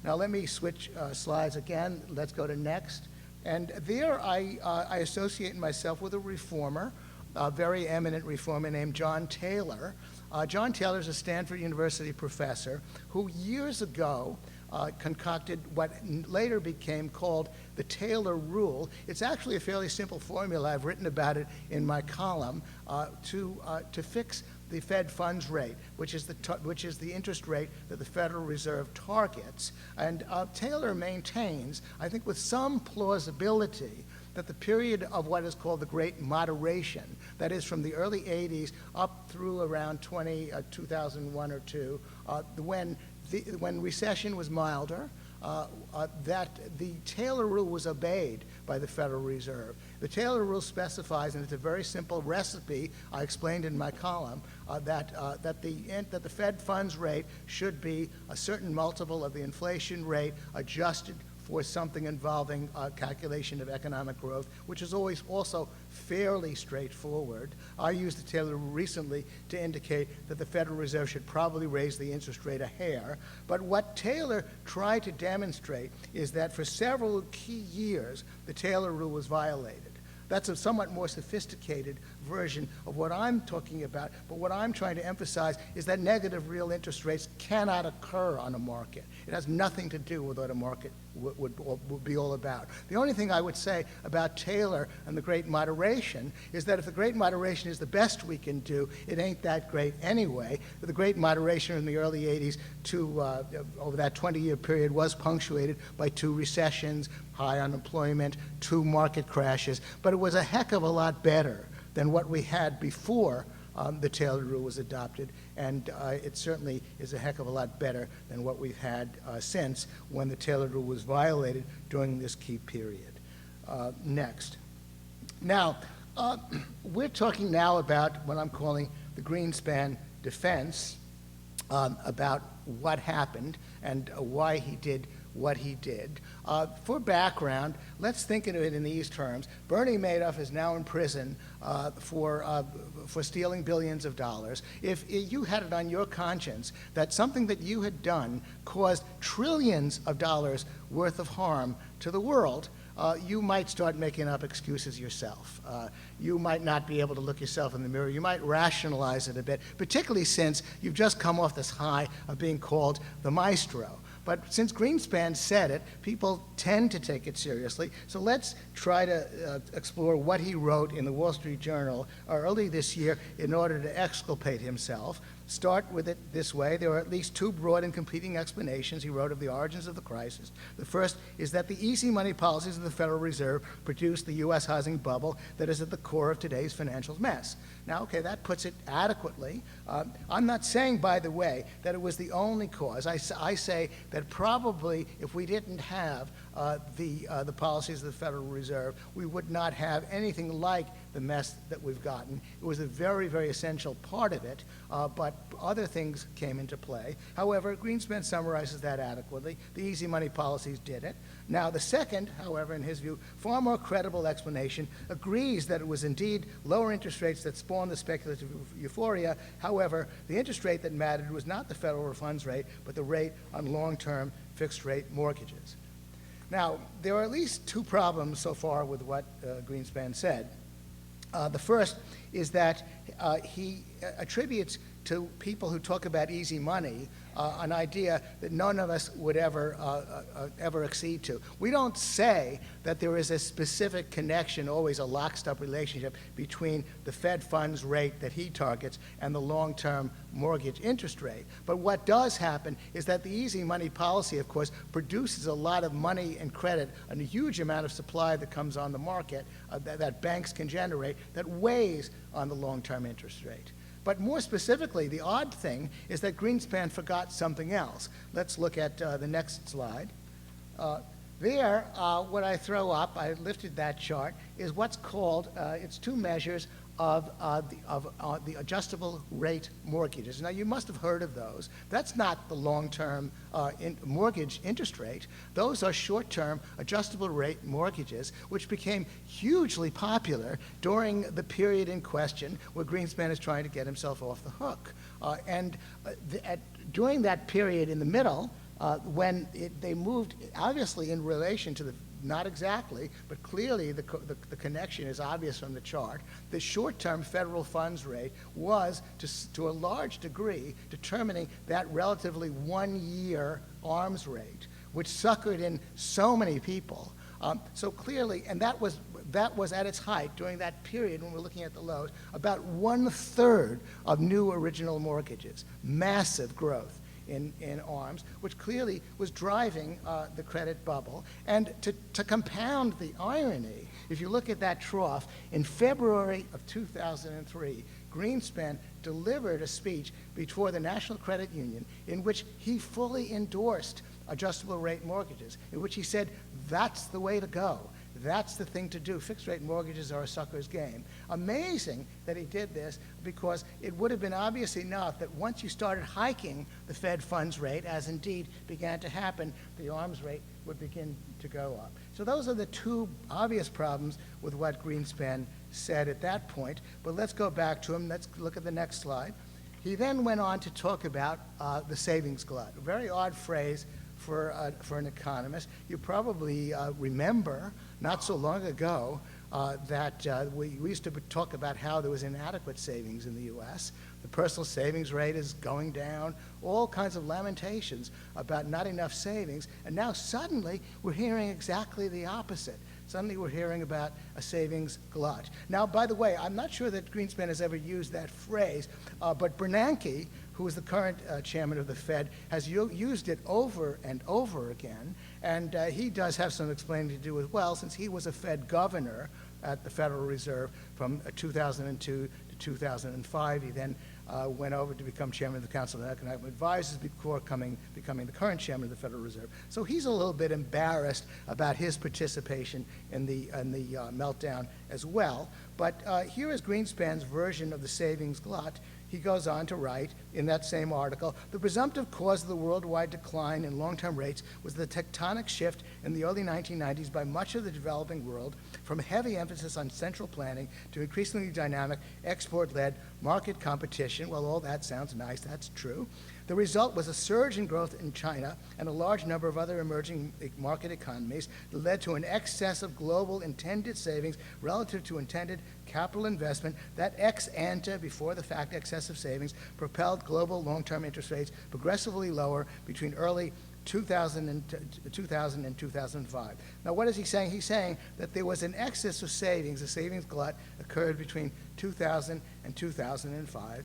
Now let me switch slides again. Let's go to next. And there I associate myself with a reformer, a very eminent reformer named John Taylor. John Taylor is a Stanford University professor who years ago concocted what later became called the Taylor Rule. It's actually a fairly simple formula. I've written about it in my column to fix the Fed funds rate, which is the interest rate that the Federal Reserve targets. And Taylor maintains, I think with some plausibility, that the period of what is called the Great Moderation, that is from the early 80s up through around 2001 or 2, when recession was milder, that the Taylor Rule was obeyed by the Federal Reserve. The Taylor Rule specifies, and it's a very simple recipe I explained in my column, that the Fed funds rate should be a certain multiple of the inflation rate adjusted for something involving calculation of economic growth, which is always also fairly straightforward. I used the Taylor Rule recently to indicate that the Federal Reserve should probably raise the interest rate a hair. But what Taylor tried to demonstrate is that for several key years, the Taylor Rule was violated. That's a somewhat more sophisticated version of what I'm talking about, but what I'm trying to emphasize is that negative real interest rates cannot occur on a market. It has nothing to do with what a market would be all about. The only thing I would say about Taylor and the Great Moderation is that if the Great Moderation is the best we can do, it ain't that great anyway. The Great Moderation in the early 80s over that 20-year period was punctuated by 2 recessions, high unemployment, 2 market crashes, but it was a heck of a lot better than what we had before the Taylor Rule was adopted, and it certainly is a heck of a lot better than what we've had since when the Taylor Rule was violated during this key period. Next. Now, we're talking now about what I'm calling the Greenspan defense, about what happened and why he did what he did. For background, let's think of it in these terms. Bernie Madoff is now in prison for stealing billions of dollars. If you had it on your conscience that something that you had done caused trillions of dollars worth of harm to the world, you might start making up excuses yourself. You might not be able to look yourself in the mirror. You might rationalize it a bit, particularly since you've just come off this high of being called the maestro. But since Greenspan said it, people tend to take it seriously. So let's try to explore what he wrote in the Wall Street Journal early this year in order to exculpate himself. Start with it this way. There are at least 2 broad and competing explanations he wrote of the origins of the crisis. The first is that the easy money policies of the Federal Reserve produced the U.S. housing bubble that is at the core of today's financial mess. Now, okay, that puts it adequately. I'm not saying, by the way, that it was the only cause. I say that probably if we didn't have the policies of the Federal Reserve, we would not have anything like the mess that we've gotten. It was a very, very essential part of it, but other things came into play. However, Greenspan summarizes that adequately. The easy money policies did it. Now, the second, however, in his view, far more credible explanation agrees that it was indeed lower interest rates that spawned the speculative euphoria. However, the interest rate that mattered was not the federal funds rate, but the rate on long-term fixed-rate mortgages. Now, there are at least 2 problems so far with what Greenspan said. The first is that he attributes to people who talk about easy money an idea that none of us would ever accede to. We don't say that there is a specific connection, always a lockstep relationship between the Fed funds rate that he targets and the long-term mortgage interest rate. But what does happen is that the easy money policy, of course, produces a lot of money and credit and a huge amount of supply that comes on the market that banks can generate that weighs on the long-term interest rate. But more specifically, the odd thing is that Greenspan forgot something else. Let's look at the next slide. What I throw up, I lifted that chart, is what's called, it's 2 measures of the adjustable rate mortgages. Now, you must have heard of those. That's not the long-term mortgage interest rate. Those are short-term adjustable rate mortgages, which became hugely popular during the period in question where Greenspan is trying to get himself off the hook. During that period in the middle, they moved, obviously in relation to the, not exactly, but clearly the connection is obvious from the chart. The short-term federal funds rate was, to a large degree, determining that relatively one-year arms rate, which suckered in so many people. So clearly, and that was at its height during that period when we're looking at the lows, about 1/3 of new original mortgages, massive growth in arms, which clearly was driving the credit bubble. And to compound the irony, if you look at that trough, in February of 2003, Greenspan delivered a speech before the National Credit Union in which he fully endorsed adjustable rate mortgages, in which he said, that's the way to go. That's the thing to do. Fixed rate mortgages are a sucker's game. Amazing that he did this, because it would have been obvious enough that once you started hiking the Fed funds rate, as indeed began to happen, the arms rate would begin to go up. So those are the two obvious problems with what Greenspan said at that point. But let's go back to him. Let's look at the next slide. He then went on to talk about the savings glut, a very odd phrase for an economist. You probably remember not so long ago that we used to talk about how there was inadequate savings in the U.S. The personal savings rate is going down, all kinds of lamentations about not enough savings, and now suddenly we're hearing exactly the opposite. Suddenly we're hearing about a savings glut. Now, by the way, I'm not sure that Greenspan has ever used that phrase, but Bernanke, who is the current chairman of the Fed, has used it over and over again, and he does have some explaining to do as well, since he was a Fed governor at the Federal Reserve from 2002 to 2005. He then went over to become chairman of the Council of Economic Advisors before becoming the current chairman of the Federal Reserve. So he's a little bit embarrassed about his participation in the meltdown as well. But here is Greenspan's version of the savings glut. He goes on to write in that same article, the presumptive cause of the worldwide decline in long-term rates was the tectonic shift in the early 1990s by much of the developing world from heavy emphasis on central planning to increasingly dynamic export-led market competition. Well, all that sounds nice, that's true. The result was a surge in growth in China and a large number of other emerging market economies that led to an excess of global intended savings relative to intended capital investment. That ex ante, before the fact excessive savings, propelled global long-term interest rates progressively lower between early 2000 and 2005. Now, what is he saying? He's saying that there was an excess of savings, a savings glut occurred between 2000 and 2005,